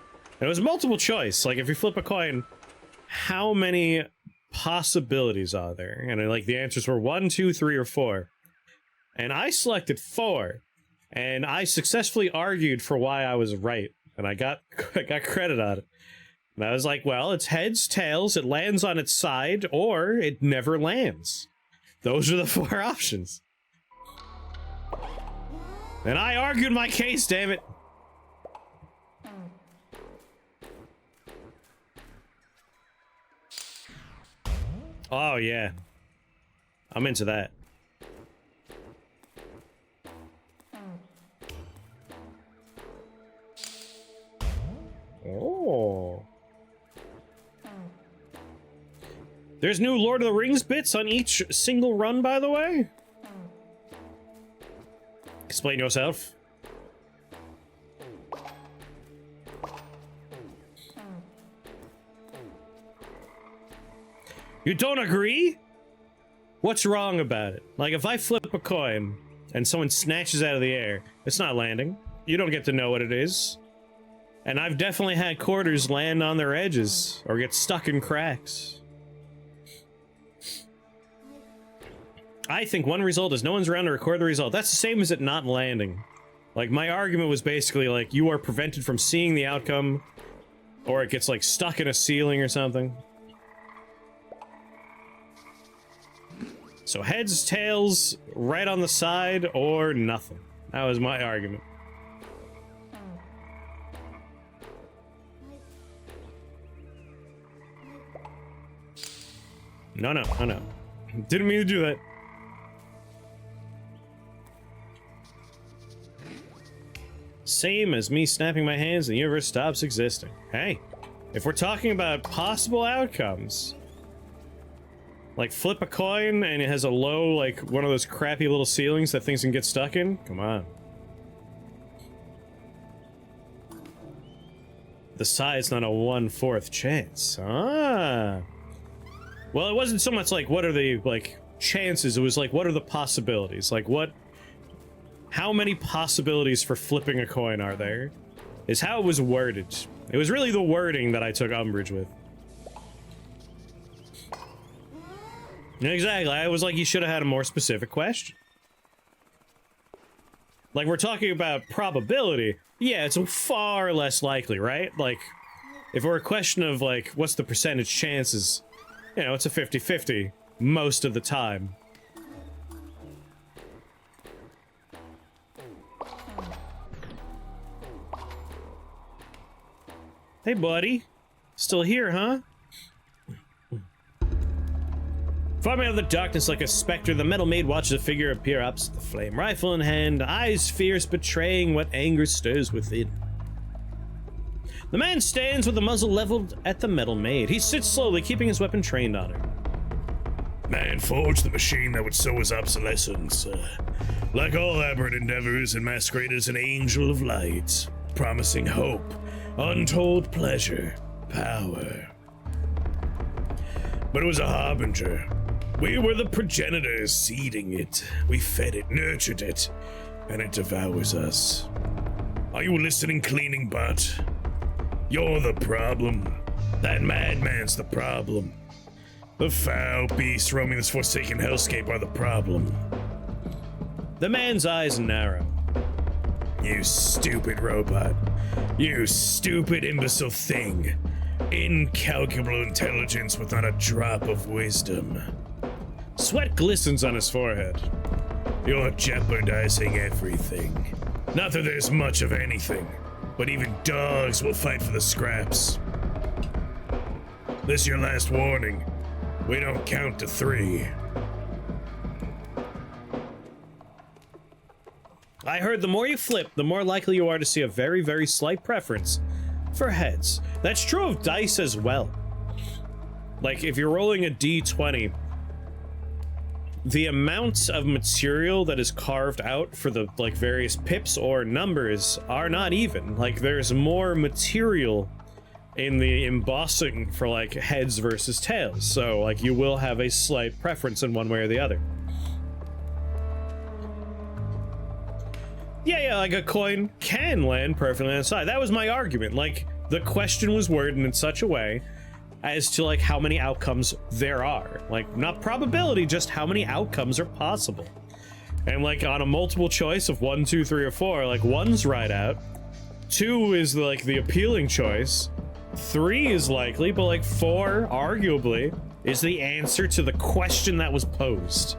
it was multiple choice, like, if you flip a coin, how many possibilities are there? And, like, the answers were 1, 2, 3, or 4. And I selected 4, and I successfully argued for why I was right. And I got credit on it. And I was like, well, it's heads, tails, it lands on its side, or it never lands. Those are the 4 options. And I argued my case, damn it. Oh, yeah. I'm into that. Oh. There's new Lord of the Rings bits on each single run, by the way. Explain yourself. You don't agree? What's wrong about it? Like, if I flip a coin and someone snatches out of the air, it's not landing. You don't get to know what it is. And I've definitely had quarters land on their edges or get stuck in cracks. I think one result is no one's around to record the result. That's the same as it not landing. Like, my argument was basically like, you are prevented from seeing the outcome, or it gets like stuck in a ceiling or something. So heads, tails, right on the side, or nothing. That was my argument. No. Didn't mean to do that. Same as me snapping my hands and the universe stops existing. Hey, if we're talking about possible outcomes, like flip a coin and it has a low, like one of those crappy little ceilings that things can get stuck in, come on. The side's not a 1/4 chance. Ah. Well, it wasn't so much like, what are the, like, chances? It was like, what are the possibilities? Like, how many possibilities for flipping a coin are there? Is how it was worded. It was really the wording that I took umbrage with. Exactly, I was like, you should have had a more specific question. Like, we're talking about probability. Yeah, it's far less likely, right? Like, if it were a question of, like, what's the percentage chances? You know, it's a 50-50 most of the time. Hey, buddy. Still here, huh? Far out of the darkness like a specter, the metal maid watches a figure appear opposite the flame. Rifle in hand, eyes fierce, betraying what anger stirs within. The man stands with the muzzle leveled at the metal maid. He sits slowly, keeping his weapon trained on her. Man forged the machine that would sow his obsolescence. Like all aberrant endeavors, it masqueraded as an angel of light, promising hope, untold pleasure, power. But it was a harbinger. We were the progenitors seeding it. We fed it, nurtured it, and it devours us. Are you listening, cleaning bot? You're the problem. That madman's the problem. The foul beasts roaming this forsaken hellscape are the problem. The man's eyes narrow. You stupid robot. You stupid imbecile thing. Incalculable intelligence with not a drop of wisdom. Sweat glistens on his forehead. You're jeopardizing everything. Not that there's much of anything, but even dogs will fight for the scraps. This your last warning. We don't count to 3. I heard the more you flip, the more likely you are to see a very, very slight preference for heads. That's true of dice as well. Like, if you're rolling a d20, the amount of material that is carved out for the, like, various pips or numbers are not even. Like, there's more material in the embossing for, like, heads versus tails. So, like, you will have a slight preference in one way or the other. Yeah, like a coin can land perfectly on the side. That was my argument. Like, the question was worded in such a way as to, like, how many outcomes there are. Like, not probability, just how many outcomes are possible. And, like, on a multiple choice of 1, 2, 3, or 4, like, 1's right out, 2 is, like, the appealing choice, 3 is likely, but, like, 4, arguably, is the answer to the question that was posed.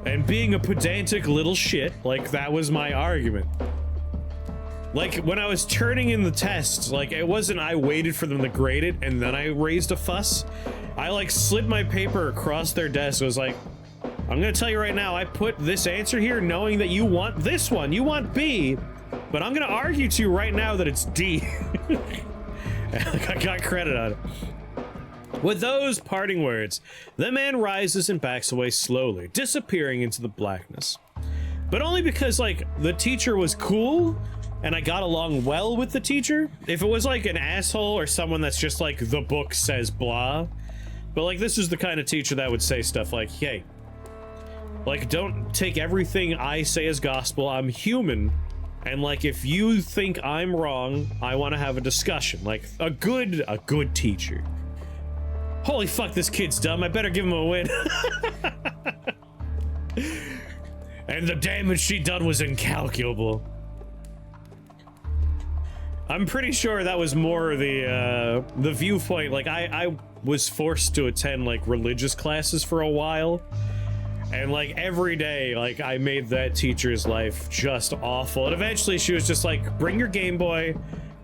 And being a pedantic little shit, like, that was my argument. Like, when I was turning in the tests, like, it wasn't I waited for them to grade it and then I raised a fuss. I, like, slid my paper across their desk. I was like, I'm gonna tell you right now, I put this answer here knowing that you want this one. You want B, but I'm gonna argue to you right now that it's D. I got credit on it. With those parting words, the man rises and backs away slowly, disappearing into the blackness. But only because, like, the teacher was cool, and I got along well with the teacher. If it was, like, an asshole or someone that's just, like, the book says blah. But, like, this is the kind of teacher that would say stuff like, hey, like, don't take everything I say as gospel, I'm human. And, like, if you think I'm wrong, I want to have a discussion. Like, a good teacher. Holy fuck, this kid's dumb. I better give him a win. And the damage she done was incalculable. I'm pretty sure that was more the viewpoint. Like, I was forced to attend, like, religious classes for a while. And, like, every day, like, I made that teacher's life just awful. And eventually she was just like, bring your Game Boy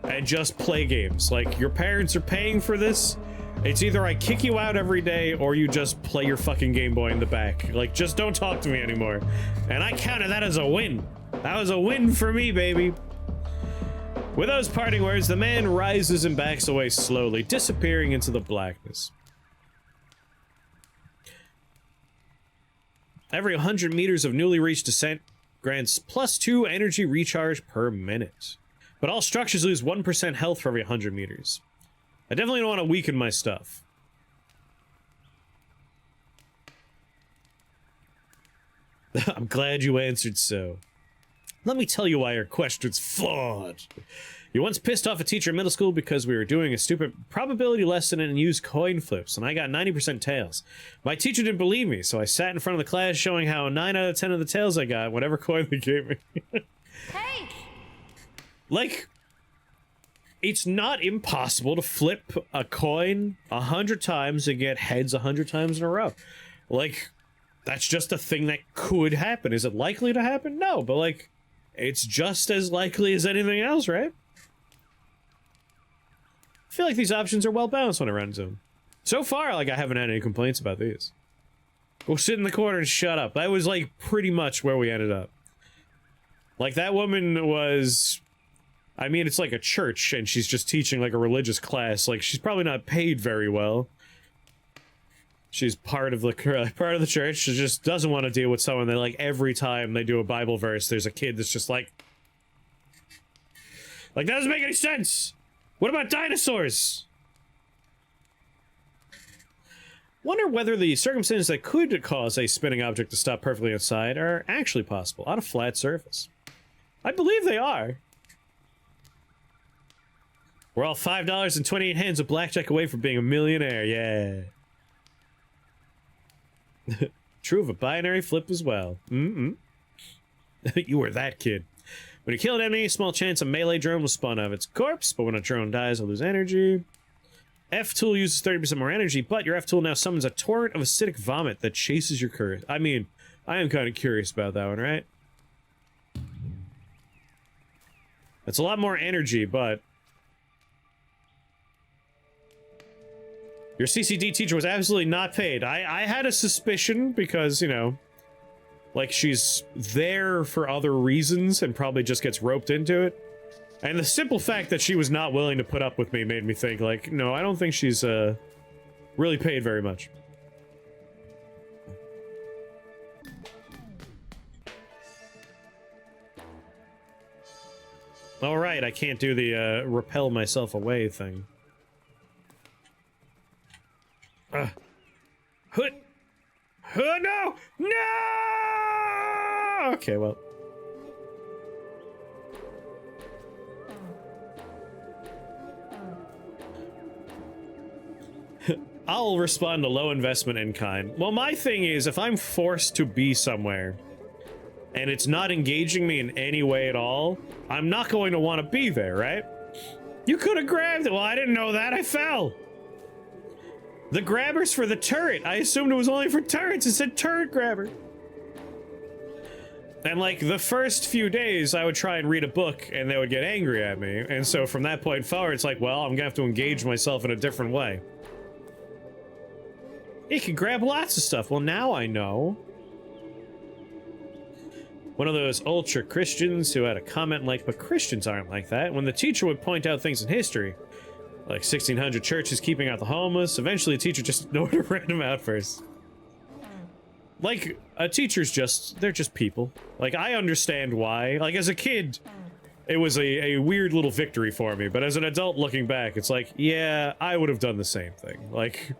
and just play games. Like, your parents are paying for this. It's either I kick you out every day or you just play your fucking Game Boy in the back. Like, just don't talk to me anymore. And I counted that as a win. That was a win for me, baby. With those parting words, the man rises and backs away slowly, disappearing into the blackness. Every 100 meters of newly reached descent grants +2 energy recharge per minute. But all structures lose 1% health for every 100 meters. I definitely don't want to weaken my stuff. I'm glad you answered so. Let me tell you why your question's flawed. You once pissed off a teacher in middle school because we were doing a stupid probability lesson and used coin flips, and I got 90% tails. My teacher didn't believe me, so I sat in front of the class showing how 9 out of 10 of the tails I got, whatever coin they gave me. Hey! Like, it's not impossible to flip a coin 100 times and get heads 100 times in a row. Like, that's just a thing that could happen. Is it likely to happen? No, but, like, it's just as likely as anything else, right? I feel like these options are well balanced when I run into them. So far, like, I haven't had any complaints about these. Go sit in the corner and shut up. That was, like, pretty much where we ended up. Like, that woman was I mean, it's like a church, and she's just teaching like a religious class. Like, she's probably not paid very well. She's part of the church. She just doesn't want to deal with someone that, like, every time they do a Bible verse, there's a kid that's just like, that doesn't make any sense. What about dinosaurs? Wonder whether the circumstances that could cause a spinning object to stop perfectly inside are actually possible on a flat surface. I believe they are. We're all $5 and 28 hands of blackjack away from being a millionaire, yeah. True of a binary flip as well. You were that kid. When you kill an enemy, small chance a melee drone will spawn out of its corpse, but when a drone dies, it'll lose energy. F-tool uses 30% more energy, but your F-tool now summons a torrent of acidic vomit that chases your curse. I mean, I am kind of curious about that one, right? It's a lot more energy, but... Your CCD teacher was absolutely not paid. I had a suspicion because, you know, like, she's there for other reasons and probably just gets roped into it. And the simple fact that she was not willing to put up with me made me think, like, no, I don't think she's, really paid very much. Alright, I can't do the, repel myself away thing. No! No! Okay, well. I'll respond to low investment in kind. Well, my thing is, if I'm forced to be somewhere, and it's not engaging me in any way at all, I'm not going to want to be there, right? You could have grabbed it. Well, I didn't know that. I fell. The grabber's for the turret. I assumed it was only for turrets. It said turret grabber. And, like, the first few days, I would try and read a book, and they would get angry at me. And so from that point forward, it's like, well, I'm gonna have to engage myself in a different way. You can grab lots of stuff. Well, now I know. One of those ultra-Christians who had a comment like, but Christians aren't like that, when the teacher would point out things in history. Like 1,600 churches keeping out the homeless. Eventually, a teacher just ignored a random outburst. Like, a teacher's just... they're just people. Like, I understand why. Like, as a kid, it was a weird little victory for me. But as an adult looking back, it's like, yeah, I would have done the same thing. Like,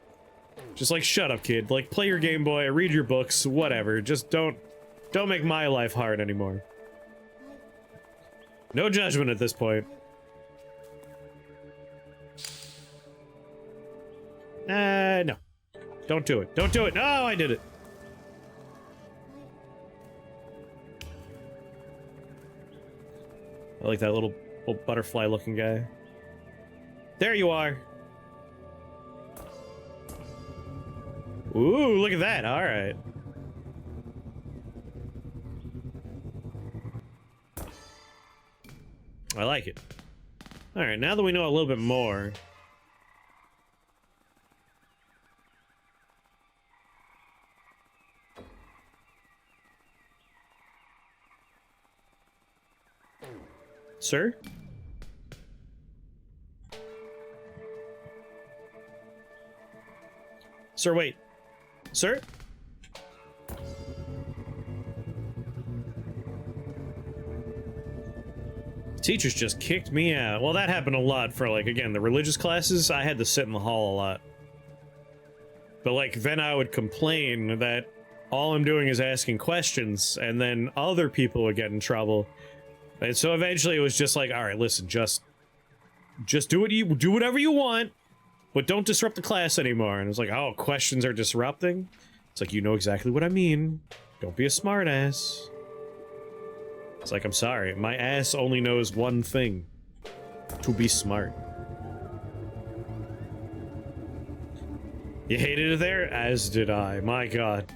just like, shut up, kid. Like, play your Game Boy, read your books, whatever. Just don't make my life hard anymore. No judgment at this point. No. Don't do it. Don't do it. No, I did it. I like that little butterfly-looking guy. There you are. Ooh, look at that. All right. I like it. All right, now that we know a little bit more... Sir? Sir, wait. Sir? Teachers just kicked me out. Well, that happened a lot for, like, again, the religious classes. I had to sit in the hall a lot. But, like, then I would complain that all I'm doing is asking questions, and then other people would get in trouble. And so eventually it was just like, all right, listen, just do whatever you want, but don't disrupt the class anymore. And it was like, oh, questions are disrupting? It's like, you know exactly what I mean. Don't be a smart ass. It's like, I'm sorry, my ass only knows one thing. To be smart. You hated it there? As did I. My god.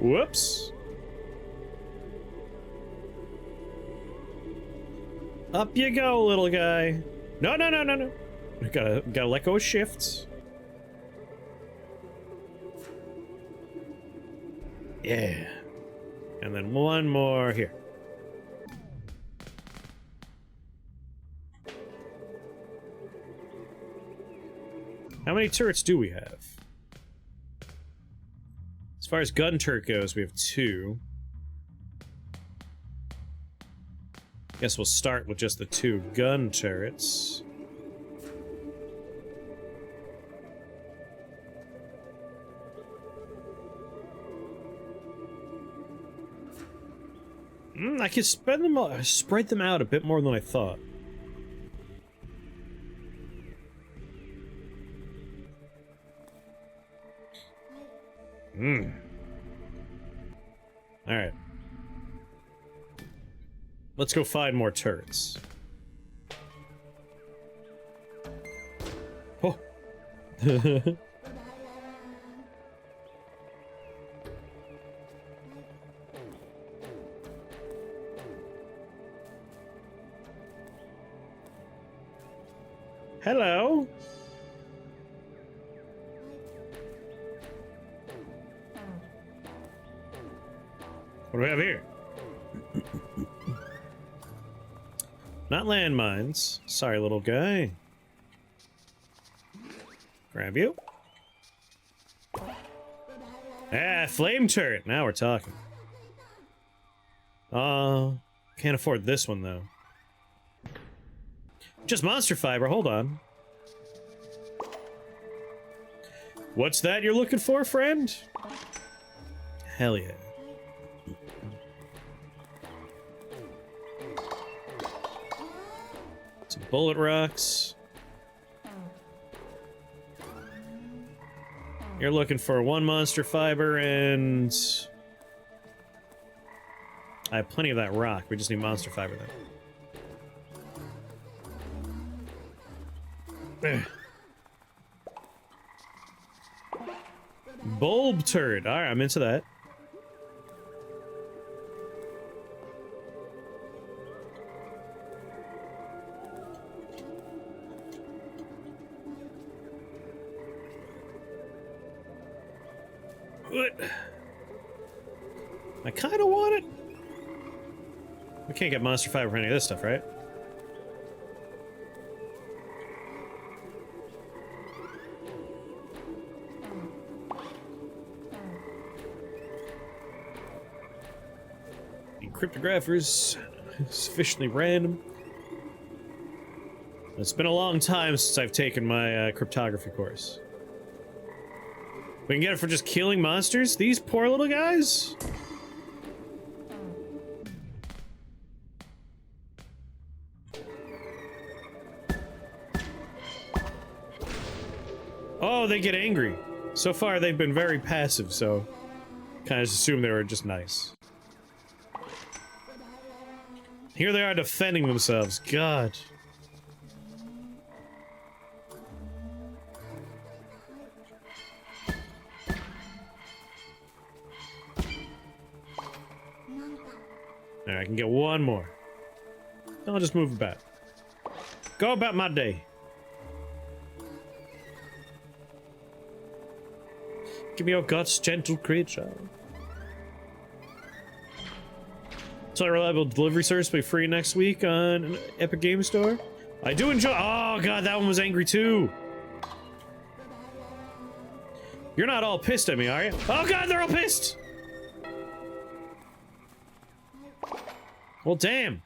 Whoops. Up you go, little guy. No, no, no, no, no. Gotta let go of shifts. Yeah. And then one more here. How many turrets do we have? As far as gun turret goes, we have 2. Guess we'll start with just the 2 gun turrets. I can spread them out a bit more than I thought. Alright. Let's go find more turrets. Oh. Hello. What do we have here? Not landmines. Sorry, little guy. Grab you. Ah, flame turret. Now we're talking. Can't afford this one, though. Just monster fiber, hold on. What's that you're looking for, friend? Hell yeah. Some bullet rocks. You're looking for 1 monster fiber and... I have plenty of that rock, we just need monster fiber then. Bulb turret. Alright, I'm into that. What? I kind of want it. We can't get monster fiber for any of this stuff, right? Cryptographers sufficiently random. It's been a long time since I've taken my cryptography course. We can get it for just killing monsters? These poor little guys? Oh, they get angry. So far they've been very passive, so kind of just assume they were just nice. Here they are defending themselves. God. There, I can get one more. Then I'll just move about. Go about my day. Give me your guts, gentle creature. So reliable delivery service will be free next week on Epic Game Store. I do enjoy. Oh god, that one was angry too. You're not all pissed at me, are you? Oh god, they're all pissed. Well, damn.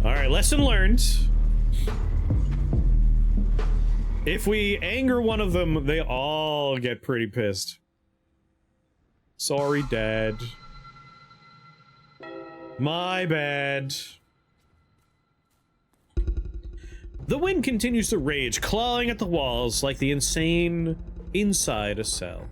All right, lesson learned. If we anger one of them, they all get pretty pissed. Sorry, Dad. My bad. The wind continues to rage, clawing at the walls like the insane inside a cell.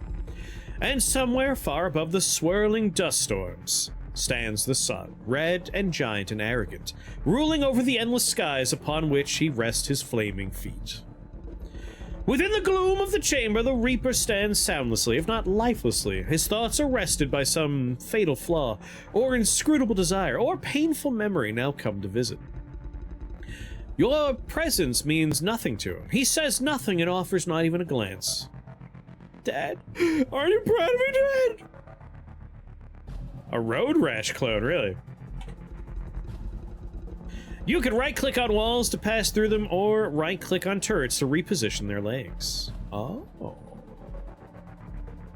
And somewhere far above the swirling dust storms stands the sun, red and giant and arrogant, ruling over the endless skies upon which he rests his flaming feet. Within the gloom of the chamber, the Reaper stands soundlessly, if not lifelessly, his thoughts arrested by some fatal flaw, or inscrutable desire, or painful memory now come to visit. Your presence means nothing to him. He says nothing and offers not even a glance. Dad, aren't you proud of me, Dad? A road rash clone, really? You can right-click on walls to pass through them, or right-click on turrets to reposition their legs. Oh.